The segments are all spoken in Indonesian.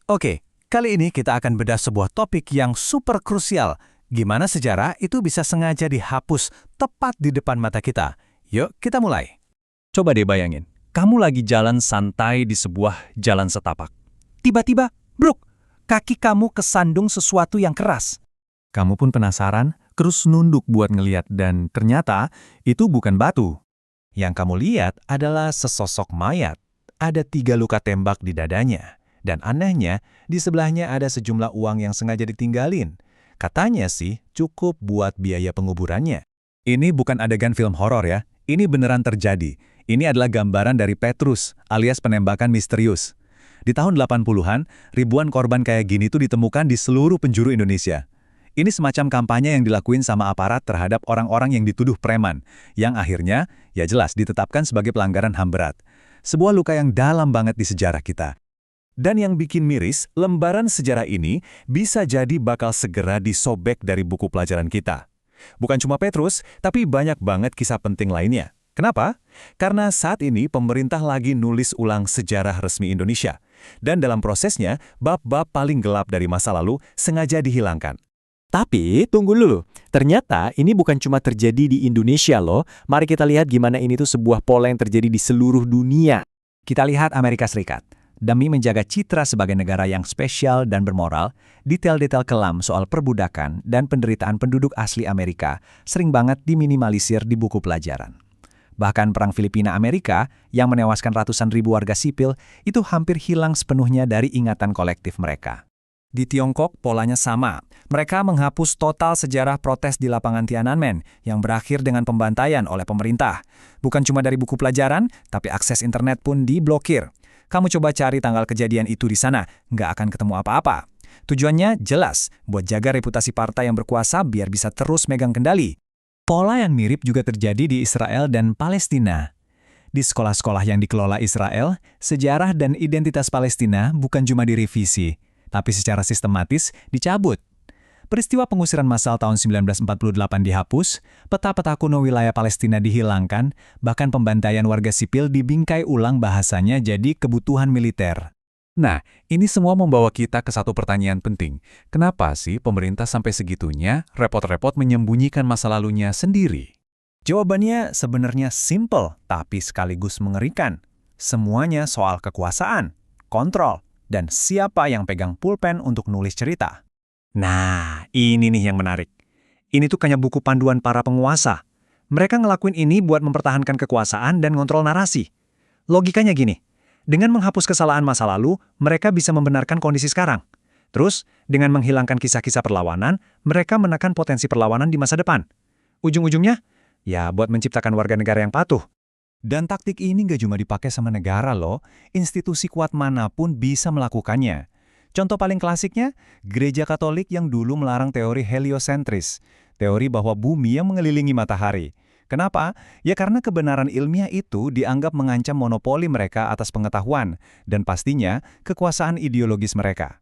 Oke, kali ini kita akan bedah sebuah topik yang super krusial. Gimana sejarah itu bisa sengaja dihapus tepat di depan mata kita. Yuk, kita mulai. Coba deh bayangin, kamu lagi jalan santai di sebuah jalan setapak. Tiba-tiba, bruk, kaki kamu kesandung sesuatu yang keras. Kamu pun penasaran, terus nunduk buat ngeliat dan ternyata itu bukan batu. Yang kamu lihat adalah sesosok mayat. Ada 3 luka tembak di dadanya. Dan anehnya, di sebelahnya ada sejumlah uang yang sengaja ditinggalin. Katanya sih cukup buat biaya penguburannya. Ini bukan adegan film horor ya, ini beneran terjadi. Ini adalah gambaran dari Petrus, alias penembakan misterius. Di tahun 80-an, ribuan korban kayak gini tuh ditemukan di seluruh penjuru Indonesia. Ini semacam kampanye yang dilakuin sama aparat terhadap orang-orang yang dituduh preman, yang akhirnya, ya jelas ditetapkan sebagai pelanggaran HAM berat. Sebuah luka yang dalam banget di sejarah kita. Dan yang bikin miris, lembaran sejarah ini bisa jadi bakal segera disobek dari buku pelajaran kita. Bukan cuma Petrus, tapi banyak banget kisah penting lainnya. Kenapa? Karena saat ini pemerintah lagi nulis ulang sejarah resmi Indonesia. Dan dalam prosesnya, bab-bab paling gelap dari masa lalu sengaja dihilangkan. Tapi, tunggu dulu. Ternyata ini bukan cuma terjadi di Indonesia loh. Mari kita lihat gimana ini tuh sebuah pola yang terjadi di seluruh dunia. Kita lihat Amerika Serikat. Demi menjaga citra sebagai negara yang spesial dan bermoral, detail-detail kelam soal perbudakan dan penderitaan penduduk asli Amerika sering banget diminimalisir di buku pelajaran. Bahkan Perang Filipina-Amerika yang menewaskan ratusan ribu warga sipil itu hampir hilang sepenuhnya dari ingatan kolektif mereka. Di Tiongkok polanya sama. Mereka menghapus total sejarah protes di lapangan Tiananmen yang berakhir dengan pembantaian oleh pemerintah. Bukan cuma dari buku pelajaran, tapi akses internet pun diblokir. Kamu coba cari tanggal kejadian itu di sana, nggak akan ketemu apa-apa. Tujuannya jelas, buat jaga reputasi partai yang berkuasa biar bisa terus megang kendali. Pola yang mirip juga terjadi di Israel dan Palestina. Di sekolah-sekolah yang dikelola Israel, sejarah dan identitas Palestina bukan cuma direvisi, tapi secara sistematis dicabut. Peristiwa pengusiran massal tahun 1948 dihapus, peta-peta kuno wilayah Palestina dihilangkan, bahkan pembantaian warga sipil dibingkai ulang bahasanya jadi kebutuhan militer. Nah, ini semua membawa kita ke satu pertanyaan penting. Kenapa sih pemerintah sampai segitunya repot-repot menyembunyikan masa lalunya sendiri? Jawabannya sebenarnya simple, tapi sekaligus mengerikan. Semuanya soal kekuasaan, kontrol, dan siapa yang pegang pulpen untuk nulis cerita. Nah, ini nih yang menarik. Ini tuh kayak buku panduan para penguasa. Mereka ngelakuin ini buat mempertahankan kekuasaan dan ngontrol narasi. Logikanya gini, dengan menghapus kesalahan masa lalu, mereka bisa membenarkan kondisi sekarang. Terus, dengan menghilangkan kisah-kisah perlawanan, mereka menekan potensi perlawanan di masa depan. Ujung-ujungnya, ya buat menciptakan warga negara yang patuh. Dan taktik ini nggak cuma dipakai sama negara loh, institusi kuat manapun bisa melakukannya. Contoh paling klasiknya, Gereja Katolik yang dulu melarang teori heliosentris, teori bahwa bumi yang mengelilingi matahari. Kenapa? Ya karena kebenaran ilmiah itu dianggap mengancam monopoli mereka atas pengetahuan, dan pastinya kekuasaan ideologis mereka.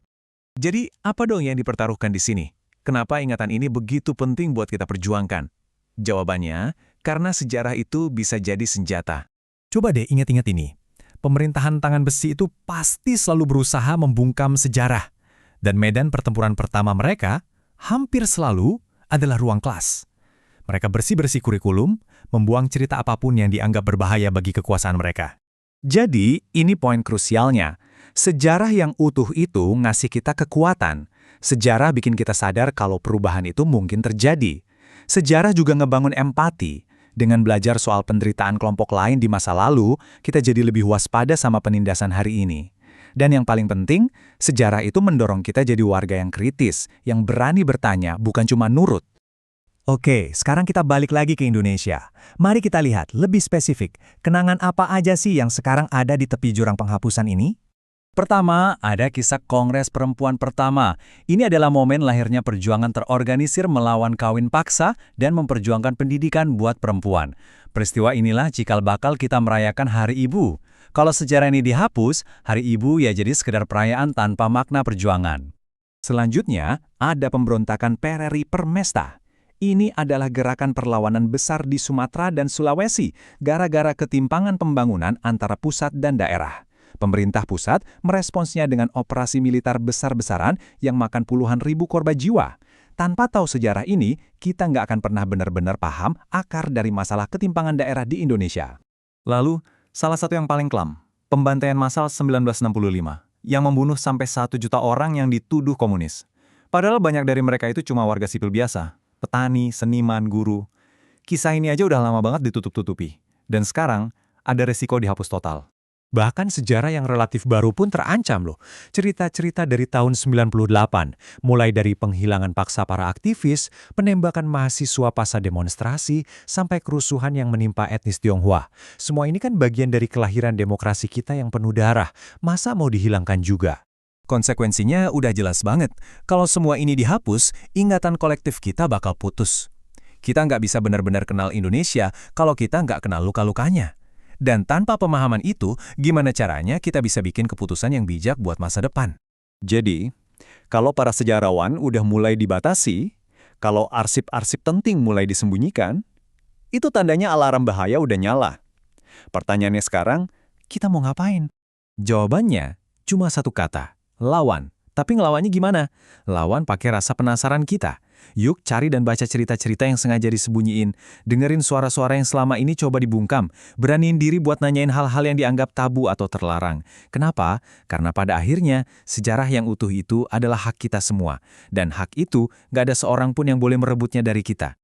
Jadi, apa dong yang dipertaruhkan di sini? Kenapa ingatan ini begitu penting buat kita perjuangkan? Jawabannya, karena sejarah itu bisa jadi senjata. Coba deh ingat-ingat ini. Pemerintahan tangan besi itu pasti selalu berusaha membungkam sejarah. Dan medan pertempuran pertama mereka hampir selalu adalah ruang kelas. Mereka bersih-bersih kurikulum, membuang cerita apapun yang dianggap berbahaya bagi kekuasaan mereka. Jadi, ini poin krusialnya. Sejarah yang utuh itu ngasih kita kekuatan. Sejarah bikin kita sadar kalau perubahan itu mungkin terjadi. Sejarah juga ngebangun empati. Dengan belajar soal penderitaan kelompok lain di masa lalu, kita jadi lebih waspada sama penindasan hari ini. Dan yang paling penting, sejarah itu mendorong kita jadi warga yang kritis, yang berani bertanya, bukan cuma nurut. Oke, sekarang kita balik lagi ke Indonesia. Mari kita lihat lebih spesifik, kenangan apa aja sih yang sekarang ada di tepi jurang penghapusan ini? Pertama, ada kisah Kongres Perempuan pertama. Ini adalah momen lahirnya perjuangan terorganisir melawan kawin paksa dan memperjuangkan pendidikan buat perempuan. Peristiwa inilah cikal bakal kita merayakan Hari Ibu. Kalau sejarah ini dihapus, Hari Ibu ya jadi sekedar perayaan tanpa makna perjuangan. Selanjutnya, ada pemberontakan Pereri Permesta. Ini adalah gerakan perlawanan besar di Sumatera dan Sulawesi, gara-gara ketimpangan pembangunan antara pusat dan daerah. Pemerintah pusat meresponsnya dengan operasi militer besar-besaran yang makan puluhan ribu korban jiwa. Tanpa tahu sejarah ini, kita nggak akan pernah benar-benar paham akar dari masalah ketimpangan daerah di Indonesia. Lalu, salah satu yang paling kelam, pembantaian massal 1965, yang membunuh sampai 1 juta orang yang dituduh komunis. Padahal banyak dari mereka itu cuma warga sipil biasa, petani, seniman, guru. Kisah ini aja udah lama banget ditutup-tutupi. Dan sekarang, ada resiko dihapus total. Bahkan sejarah yang relatif baru pun terancam loh. Cerita-cerita dari tahun 98, mulai dari penghilangan paksa para aktivis, penembakan mahasiswa pasca demonstrasi, sampai kerusuhan yang menimpa etnis Tionghoa. Semua ini kan bagian dari kelahiran demokrasi kita yang penuh darah. Masa mau dihilangkan juga? Konsekuensinya udah jelas banget. Kalau semua ini dihapus, ingatan kolektif kita bakal putus. Kita nggak bisa benar-benar kenal Indonesia kalau kita nggak kenal luka-lukanya. Dan tanpa pemahaman itu, gimana caranya kita bisa bikin keputusan yang bijak buat masa depan? Jadi, kalau para sejarawan udah mulai dibatasi, kalau arsip-arsip penting mulai disembunyikan, itu tandanya alarm bahaya udah nyala. Pertanyaannya sekarang, kita mau ngapain? Jawabannya cuma satu kata, lawan. Tapi ngelawannya gimana? Lawan pakai rasa penasaran kita. Yuk cari dan baca cerita-cerita yang sengaja disembunyiin. Dengerin suara-suara yang selama ini coba dibungkam. Beraniin diri buat nanyain hal-hal yang dianggap tabu atau terlarang. Kenapa? Karena pada akhirnya, sejarah yang utuh itu adalah hak kita semua. Dan hak itu nggak ada seorang pun yang boleh merebutnya dari kita.